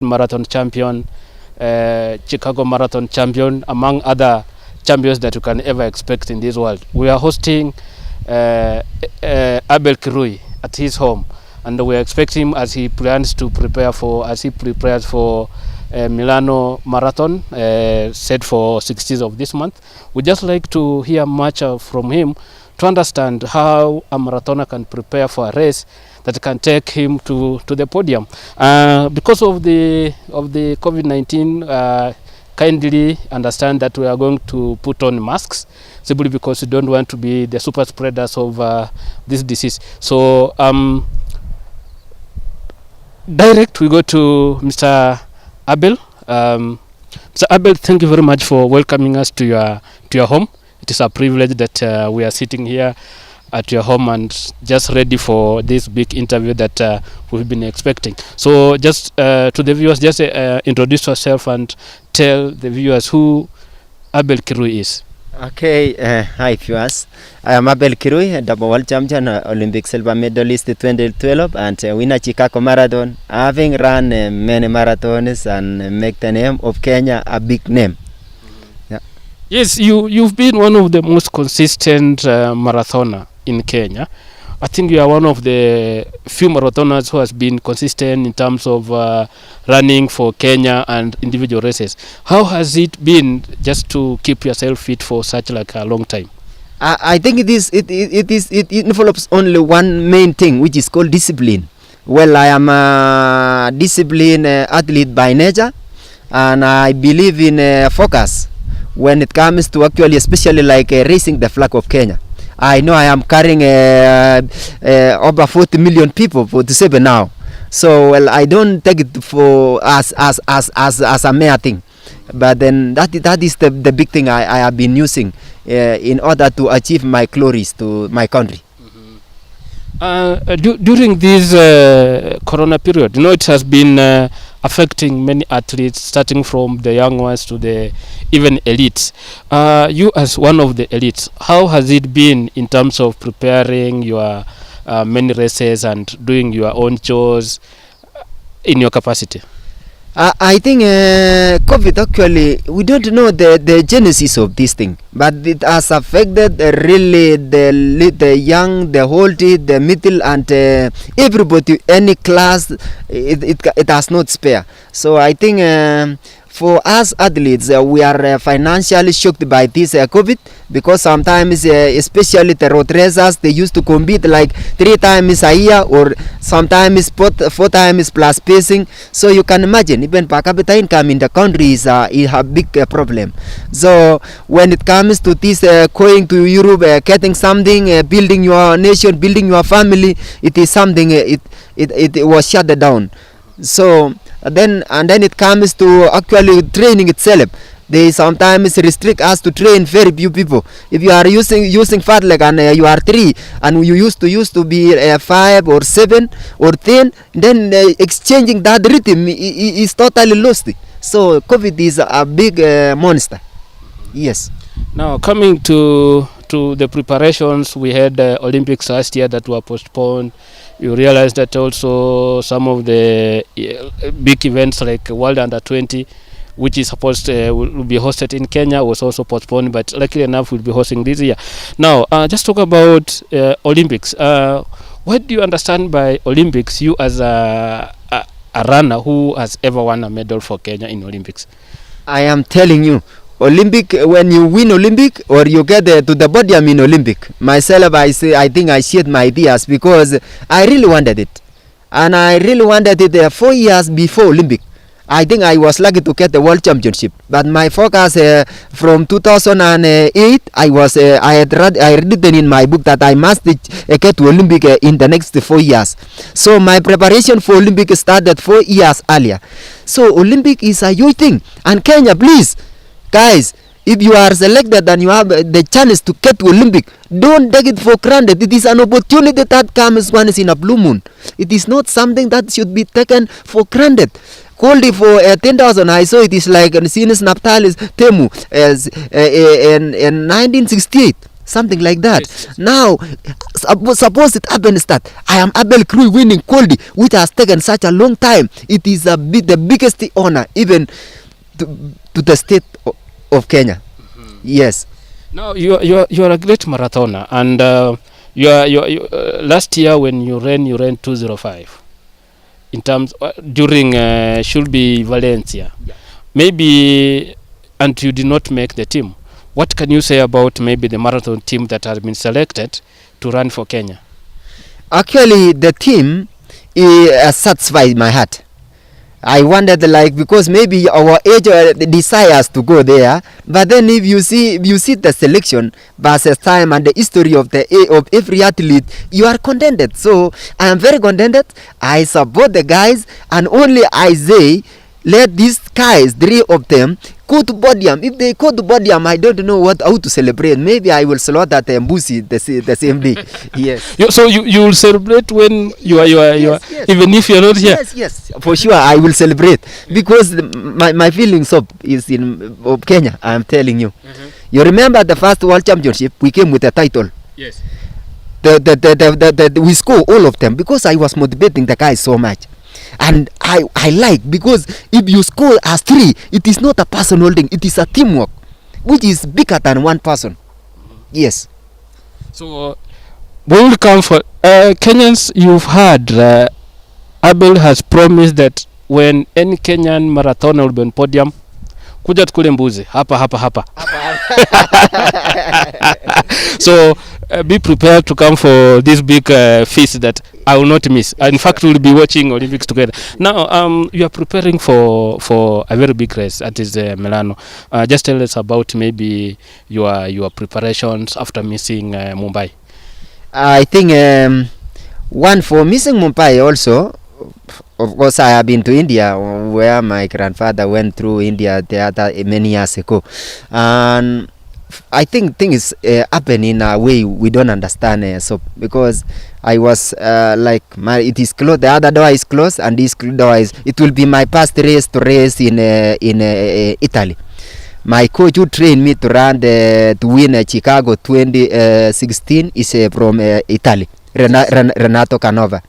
marathon champion, Chicago marathon champion, among other champions that you can ever expect in this world. We are hosting Abel Kirui at his home, and we are expecting him as he prepares for Milano Marathon set for 16th of this month. We just like to hear much from him to understand how a marathoner can prepare for a race that can take him to the podium. Because of the COVID-19, kindly understand that we are going to put on masks simply because we don't want to be the super spreaders of this disease. So direct we go to Mr. Abel. Mr. Abel, thank you very much for welcoming us to your home. It is a privilege that we are sitting here at your home and just ready for this big interview that we've been expecting. So just to the viewers, just introduce yourself and tell the viewers who Abel Kirui is. Okay, hi viewers. I am Abel Kirui, double world champion, Olympic silver medalist 2012 and winner Chicago Marathon, having run many marathons and make the name of Kenya a big name. Yeah. Yes, you've been one of the most consistent marathoner in Kenya. I think you are one of the few marathoners who has been consistent in terms of running for Kenya and individual races. How has it been just to keep yourself fit for such like a long time? I think it envelopes only one main thing, which is called discipline. Well, I am a disciplined athlete by nature, and I believe in focus when it comes to actually, especially like raising the flag of Kenya. I know I am carrying over 40 million people, 47 now. So well, I don't take it for as a mere thing, but then that is the big thing I have been using in order to achieve my glories to my country. During this corona period, it has been affecting many athletes, starting from the young ones to the even elites. You as one of the elites, how has it been in terms of preparing your many races and doing your own chores in your capacity? I think COVID actually, we don't know the genesis of this thing, but it has affected really the young, the old, the middle, and everybody, any class. It has not spare. So I think for us athletes, we are financially shocked by this COVID, because sometimes, especially the road racers, they used to compete like 3 times a year, or sometimes 4 times plus pacing. So you can imagine, even per capita income in the country is a big problem. So when it comes to this going to Europe, getting something, building your nation, building your family, it is something, it was shut down. So then it comes to actually training itself. They sometimes restrict us to train very few people. If you are using fat leg and you are 3 and you used to be 5 or 7 or 10, then exchanging that rhythm is totally lost. So COVID is a big monster. Yes. Now coming to the preparations, we had Olympics last year that were postponed. You realize that also some of the big events like World Under 20, which is supposed will be hosted in Kenya, was also postponed, but luckily enough we'll be hosting this year. Now, just talk about Olympics. What do you understand by Olympics, you as a runner who has ever won a medal for Kenya in Olympics? I am telling you, Olympic, when you win Olympic or you get to the podium in Olympic, myself, I think I shared my ideas, because I really wanted it, and I really wanted it 4 years before Olympic. I think I was lucky to get the world championship, but my focus from 2008, I had written in my book that I must get to Olympic in the next 4 years. So my preparation for Olympic started 4 years earlier. So Olympic is a huge thing, and Kenya, please, guys, if you are selected and you have the chance to get to Olympic, don't take it for granted. It is an opportunity that comes once in a blue moon. It is not something that should be taken for granted. Called it for 10,000. I saw it is like since Naphtali's Temu in 1968. something like that. Yes. Now, suppose it happens that I am Abel Kirui winning Coldy, which has taken such a long time. It is the biggest honor even to the state of Kenya. Yes. Now you are a great marathoner, and last year when you ran 2:05 in terms during should be Valencia. Yeah. Maybe, and you did not make the team. What can you say about maybe the marathon team that has been selected to run for Kenya? Actually, the team satisfied my heart. I wondered, like, because maybe our age desires to go there, but then if you see the selection versus time and the history of every athlete, you are contented. So I am very contented. I support the guys, and only I say, let these guys, 3 of them, go to podium. If they go to podium, I don't know how to celebrate. Maybe I will slaughter the Mbusi the same day. Yes. So you will celebrate when you are Yes. even if you are not here. Yes, for sure I will celebrate, because my feelings is of Kenya. I am telling you. You remember the first World Championship? We came with a title. Yes. We score all of them because I was motivating the guys so much. And I like, because if you score as 3, it is not a personal thing, it is a teamwork which is bigger than one person. Yes. So we will come for Kenyans. You've heard Abel has promised that when any Kenyan marathoner will be on podium, kuja tukule mbuzi hapa. So be prepared to come for this big feast that I will not miss. In fact, we will be watching Olympics together. Now, you are preparing for a very big race, that is Milano. Just tell us about maybe your preparations after missing Mumbai. I think one for missing Mumbai also. Of course, I have been to India, where my grandfather went through India many years ago, and I think things happen in a way we don't understand. So because I was it is closed, the other door is closed, and this door is. It will be my first race to race in Italy. My coach who trained me to run to win Chicago 2016 is from Italy, Renato Canova.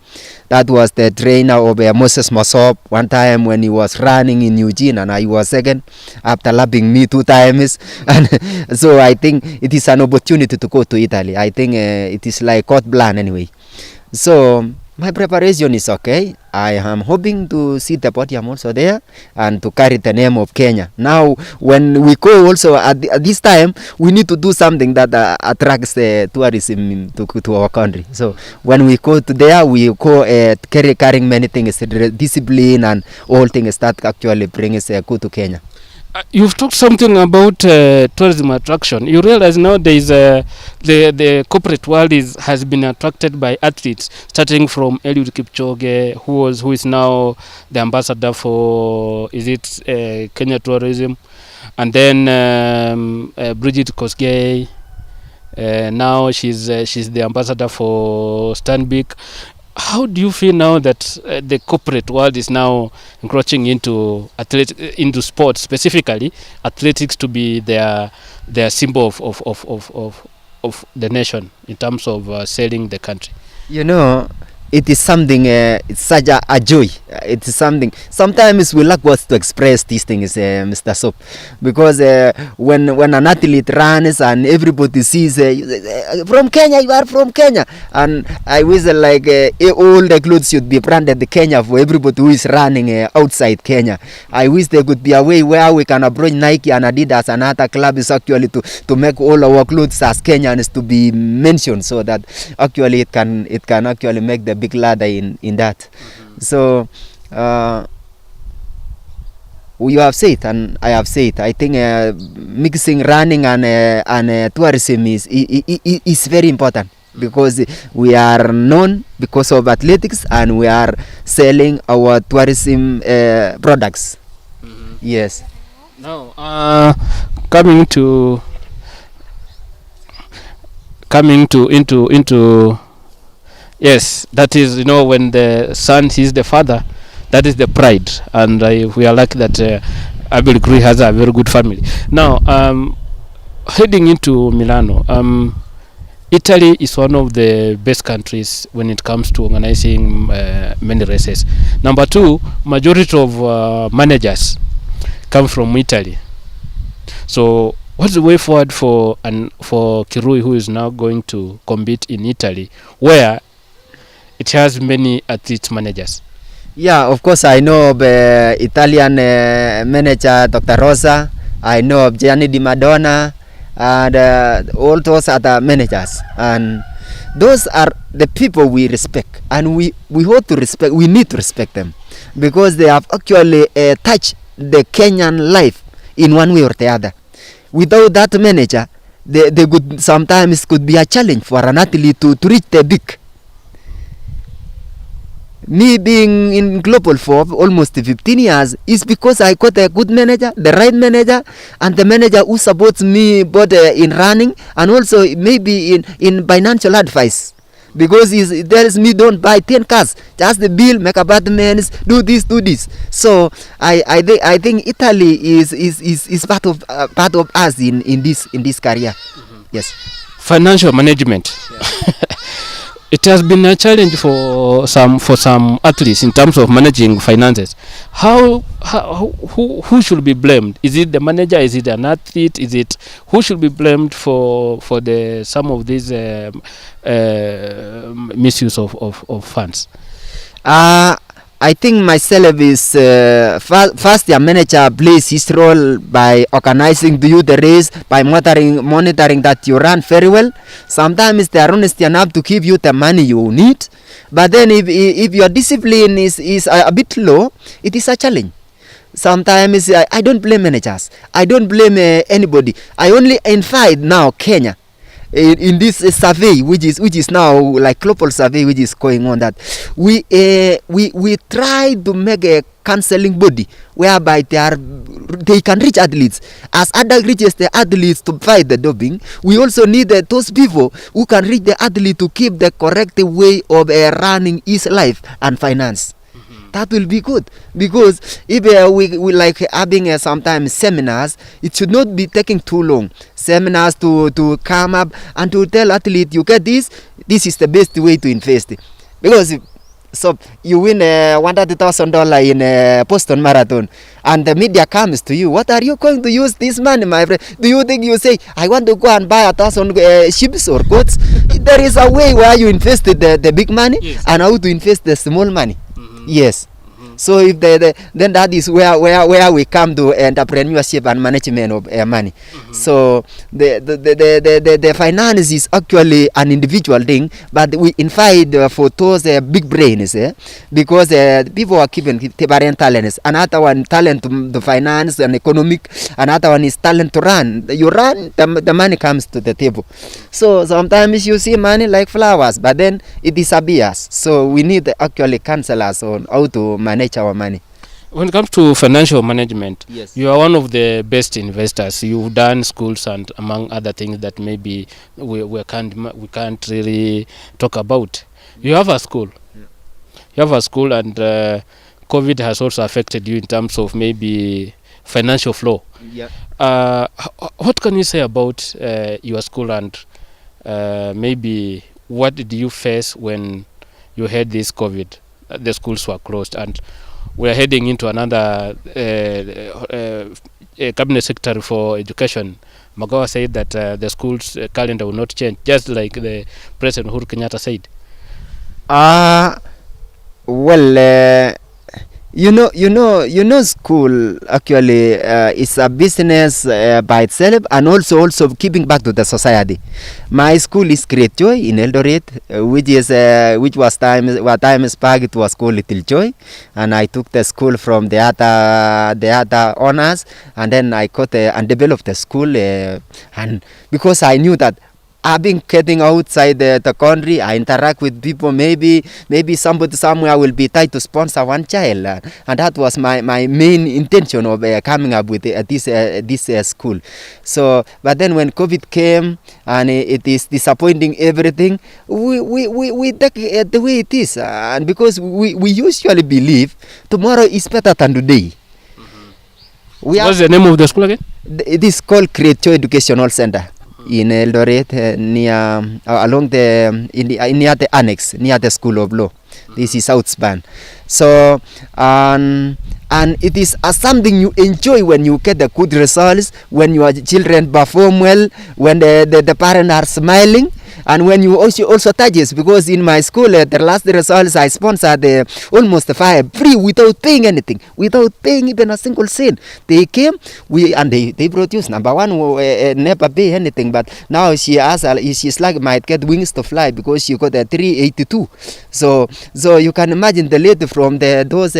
That was the trainer of Moses Mosop one time when he was running in Eugene, and I was second after lapping me 2 times. And so I think it is an opportunity to go to Italy. I think it is like carte blanche anyway. So my preparation is okay. I am hoping to see the podium also there and to carry the name of Kenya. Now, when we go also at this time, we need to do something that attracts tourism to our country. So when we go to there, we go carrying many things, discipline and all things that actually bring us good to Kenya. You've talked something about tourism attraction. You realize nowadays the corporate world has been attracted by athletes, starting from Eliud Kipchoge, who is now the ambassador for Kenya Tourism, and then Bridget Kosgei. Now she's the ambassador for Stanbic. How do you feel now that the corporate world is now encroaching into sports, specifically athletics, to be their symbol of the nation in terms of selling the country? You know, it is something, it's such a joy. It is something, sometimes we lack words to express these things, Mr. Soap, because when an athlete runs and everybody sees from Kenya, you are from Kenya, and I wish like all the clothes should be branded Kenya for everybody who is running outside Kenya. I wish there could be a way where we can approach Nike and Adidas and other clubs actually to make all our clothes as Kenyans to be mentioned, so that actually it can actually make the big ladder in that. So you have said and I have said, I think mixing running and tourism is very important, because we are known because of athletics and we are selling our tourism products. Yes. Now coming into yes, that is, when the son sees the father, that is the pride, and we are lucky that Abel Kirui has a very good family. Now, heading into Milano, Italy is one of the best countries when it comes to organizing many races. Number two, majority of managers come from Italy. So what's the way forward for Kirui, who is now going to compete in Italy, where it has many athletes managers? Yeah, of course, I know of Italian manager Dr. Rosa. I know of Gianni Di Madonna, and all those other managers. And those are the people we respect, and we ought to respect. We need to respect them because they have actually touched the Kenyan life in one way or the other. Without that manager, they could sometimes could be a challenge for an athlete to reach the peak. Me being in global for almost 15 years is because I got a good manager, the right manager, and the manager who supports me both in running and also maybe in financial advice. Because he tells me don't buy 10 cars, just the bill, make apartments, do this. So I think Italy is part of us in this career. Yes. Financial management. Yeah. It has been a challenge for some athletes in terms of managing finances. Who should be blamed? Is it the manager? Is it an athlete? Is it who should be blamed for some of these misuse of funds? I think myself is first the manager plays his role by organizing the race, by monitoring that you run very well. Sometimes they are honest enough to give you the money you need, but then if your discipline is a bit low, it is a challenge. Sometimes I don't blame managers. I don't blame anybody. I only invite now Kenya in this survey which is now like global survey which is going on, that we try to make a counseling body whereby they can reach athletes as other reaches the athletes to fight the doping. We also need those people who can reach the athlete to keep the correct way of running his life and finance. That will be good, because if we like having sometimes seminars, it should not be taking too long. Seminars to come up and to tell athlete, you get this is the best way to invest. Because so you win $100,000 in a Boston Marathon, and the media comes to you. What are you going to use this money, my friend? Do you think you say, I want to go and buy 1,000 sheep or goats? There is a way where you invested the big money, yes, and how to invest the small money. Yes. So if then that is where we come to entrepreneurship and management of money. So the finance is actually an individual thing, but we invite for those big brains, because people are given different talents. Another one talent to finance and economic, another one is talent to run. You run, the money comes to the table. So sometimes you see money like flowers, but then it disappears. So we need actually counselors on how to manage our money. When it comes to financial management, yes, you are one of the best investors. You've done schools and among other things that maybe we can't really talk about. You have a school. Yeah. You have a school, and COVID has also affected you in terms of maybe financial flow. Yeah. What can you say about your school, and maybe what did you face when you had this COVID? The schools were closed, and we're heading into another cabinet secretary for education. Magawa said that the school's calendar will not change, just like the President Uhuru Kenyatta said. Well, you know, school actually is a business by itself, and also giving back to the society. My school is Great Joy in Eldoret, which was times back it was called Little Joy, and I took the school from the other owners, and then I got and developed the school, and because I knew that I've been getting outside the country, I interact with people. Maybe somebody somewhere will be tied to sponsor one child, and that was my main intention of coming up with this school. So, but then when COVID came and it is disappointing everything, we take it the way it is, and because we usually believe tomorrow is better than today. What's the name of the school again? It is called Creative Educational Center. in Eldoret, near along the near the annex, near the School of Law. This is Southspan. So and it is something you enjoy when you get the good results, when your children perform well, when the parents are smiling, and when you also touches, because in my school the last results I sponsored almost 5 free without paying anything, without paying even a single cent. They came, they produced number one, never pay anything, but now she's like might get wings to fly because she got a 382. So you can imagine the lady from those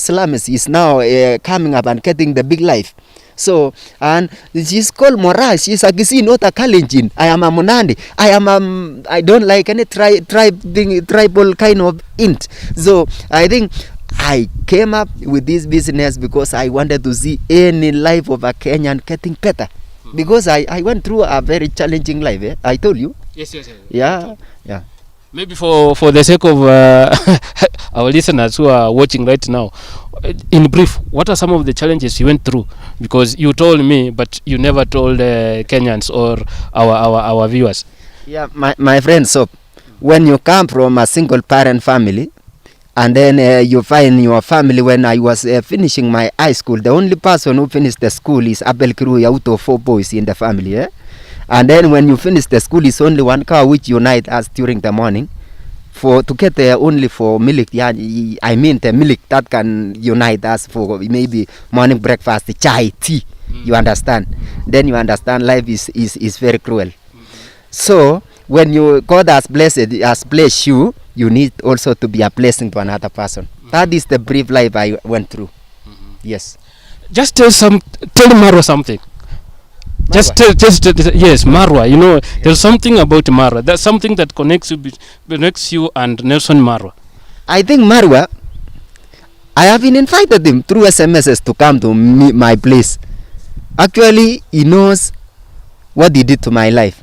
slums is now coming up and getting the big life. So, and she's called Mora. She's a Gisi, not a Kalenjin. I am a Monandi. I don't like any tribal kind of int. So, I think I came up with this business because I wanted to see any life of a Kenyan getting better. Because I went through a very challenging life. I told you. Yes. Yeah. Maybe for the sake of our listeners who are watching right now, in brief, what are some of the challenges you went through? Because you told me, but you never told Kenyans or our viewers. Yeah, my friend. So, when you come from a single parent family, and then you find your family, when I was finishing my high school, the only person who finished the school is Abel Kirui out of 4 boys in the family. And then when you finish the school, it's only one car which unite us during the morning to get only for milk. Yeah, I mean the milk that can unite us for maybe morning breakfast, chai, tea. You understand? Then you understand life is very cruel. So when God has blessed you, you need also to be a blessing to another person. That is the brief life I went through. Yes. Just tell Marwa something. Just yes, Marwa. You know, there's something about Marwa. That's something that connects you and Nelson Marwa. I think Marwa, I have been invited him through SMSs to come to my place. Actually, he knows what he did to my life.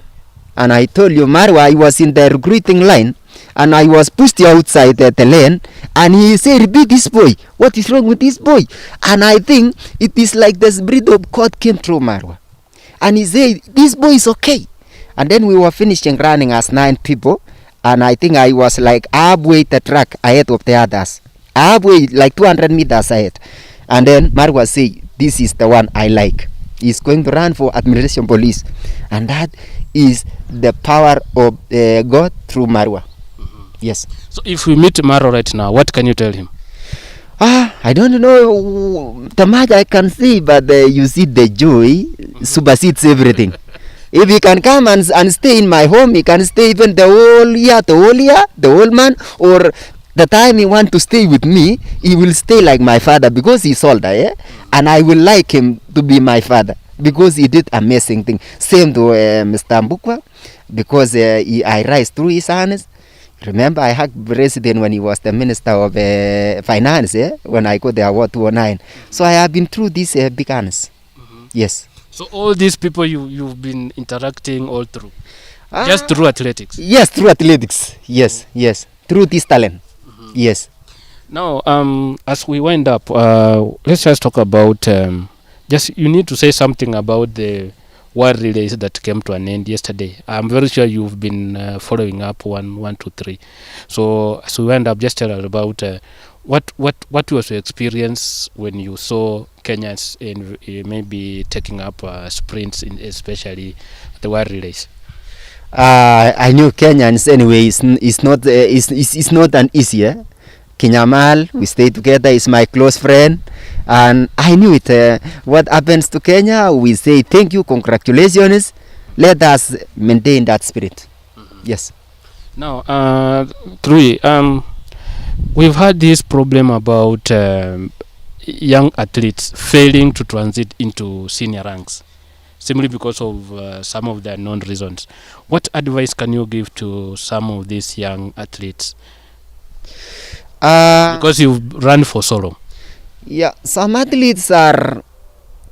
And I told you, Marwa, I was in the recruiting line, and I was pushed outside the lane, and he said, "Be this boy. What is wrong with this boy?" And I think it is like the spirit of God came through Marwa. And he said, "This boy is okay." And then we were finishing running as 9 people. And I think I was like halfway the track ahead of the others. Halfway, like 200 meters ahead. And then Marwa said, "This is the one I like. He's going to run for administration police." And that is the power of God through Marwa. Yes. So if we meet Marwa right now, what can you tell him? I don't know the much I can say, but you see the joy supersedes everything. If he can come and stay in my home, he can stay even the whole month, or the time he want to stay with me, he will stay like my father because he's older, and I will like him to be my father because he did amazing thing. Same to Mr. Mbukwa, because I rise through his hands. Remember, I had president when he was the Minister of Finance, when I got the award 2009. So I have been through these big honors. Yes. So all these people you've been interacting all through? Just through athletics? Yes, through athletics. Yes. Through this talent. Yes. Now, as we wind up, let's just talk about, you need to say something about the World Relays that came to an end yesterday. I'm very sure you've been following up 1, 2, 3. So as we wind up, just tell us about what was your experience when you saw Kenyans in maybe taking up sprints, especially the World Relays. I knew Kenyans anyway. It's not an easy. Kinyamal, we stay together. Is my close friend. And I knew it. What happens to Kenya, we say thank you, congratulations. Let us maintain that spirit. Yes. Now, Kirui, we've had this problem about young athletes failing to transit into senior ranks, simply because of some of the unknown reasons. What advice can you give to some of these young athletes? Because you've run for so long. Yeah, some athletes are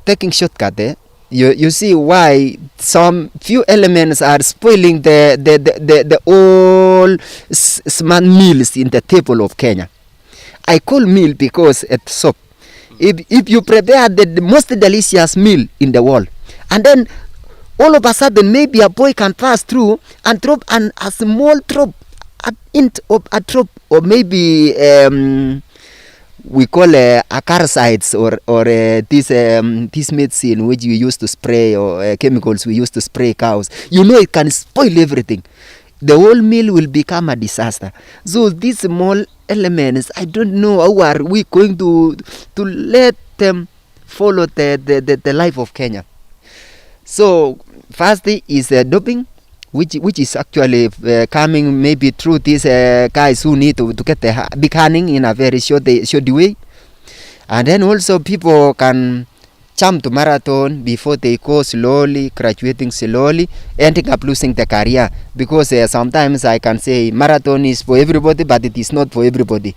taking shortcut. You see why some few elements are spoiling the all smart meals in the table of Kenya. I call meal because it's soap. If you prepare the most delicious meal in the world, and then all of a sudden maybe a boy can pass through and drop a small drop, a drop, or maybe we call acaricides or this medicine which we used to spray, or chemicals we used to spray cows. You know, it can spoil everything. The whole meal will become a disaster. So these small elements, I don't know how are we going to let them follow the life of Kenya. So first thing is doping, which is actually coming maybe through these guys who need to get the big handing in a very short way. And then also people can jump to marathon before they go slowly, graduating slowly, ending up losing their career. Because sometimes I can say marathon is for everybody, but it is not for everybody.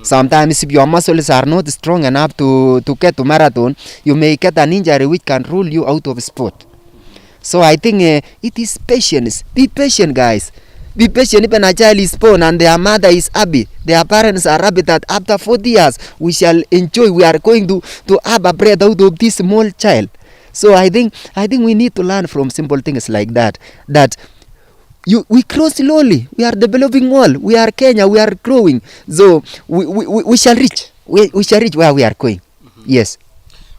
Sometimes if your muscles are not strong enough to get to marathon, you may get an injury which can rule you out of sport. So I think it is patience. Be patient, guys. Be patient. Even a child is born and their mother is happy, their parents are happy that after 40 years we shall enjoy, we are going to have a bread out of this small child. So I think we need to learn from simple things like that. That we grow slowly. We are developing well. We are Kenya. We are growing. So we shall reach. We shall reach where we are going. Mm-hmm. Yes.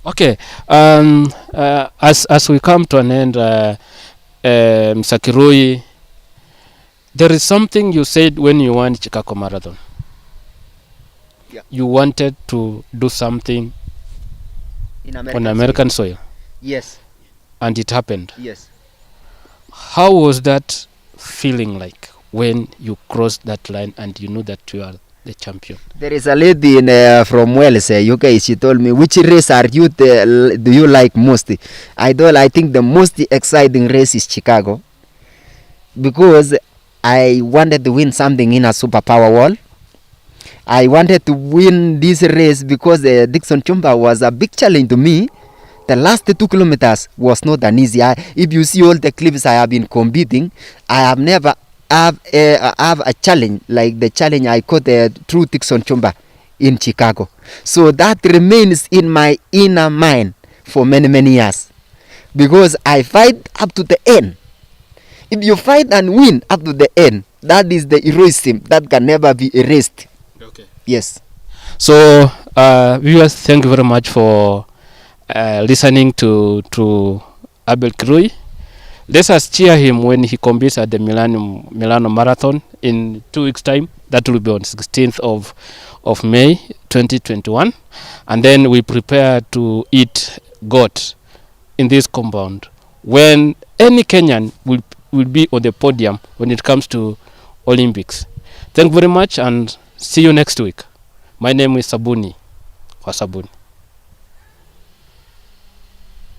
Okay. As we come to an end, Mr. Kirui, there is something you said when you won Chicago Marathon. Yeah. You wanted to do something on American soil. Yes. And it happened. Yes. How was that feeling like when you crossed that line and you knew that you are the champion? There is a lady from Wales, UK. She told me, which race are you do you like most? I think the most exciting race is Chicago, because I wanted to win something in a superpower wall. I wanted to win this race because Dixon Chumba was a big challenge to me. The last 2 kilometers was not an easy. If you see all the clips I have been competing, I have never have a challenge like the challenge I got through Dixon Chumba in Chicago. So that remains in my inner mind for many years, because I fight up to the end. If you fight and win up to the end, that is the heroism that can never be erased. Okay. Yes. So, viewers, thank you very much for listening to Abel Kirui. Let us cheer him when he competes at the Milano Marathon in 2 weeks' time. That will be on 16th of May 2021. And then we prepare to eat goat in this compound when any Kenyan will be on the podium when it comes to Olympics. Thank you very much and see you next week. My name is Sabuni.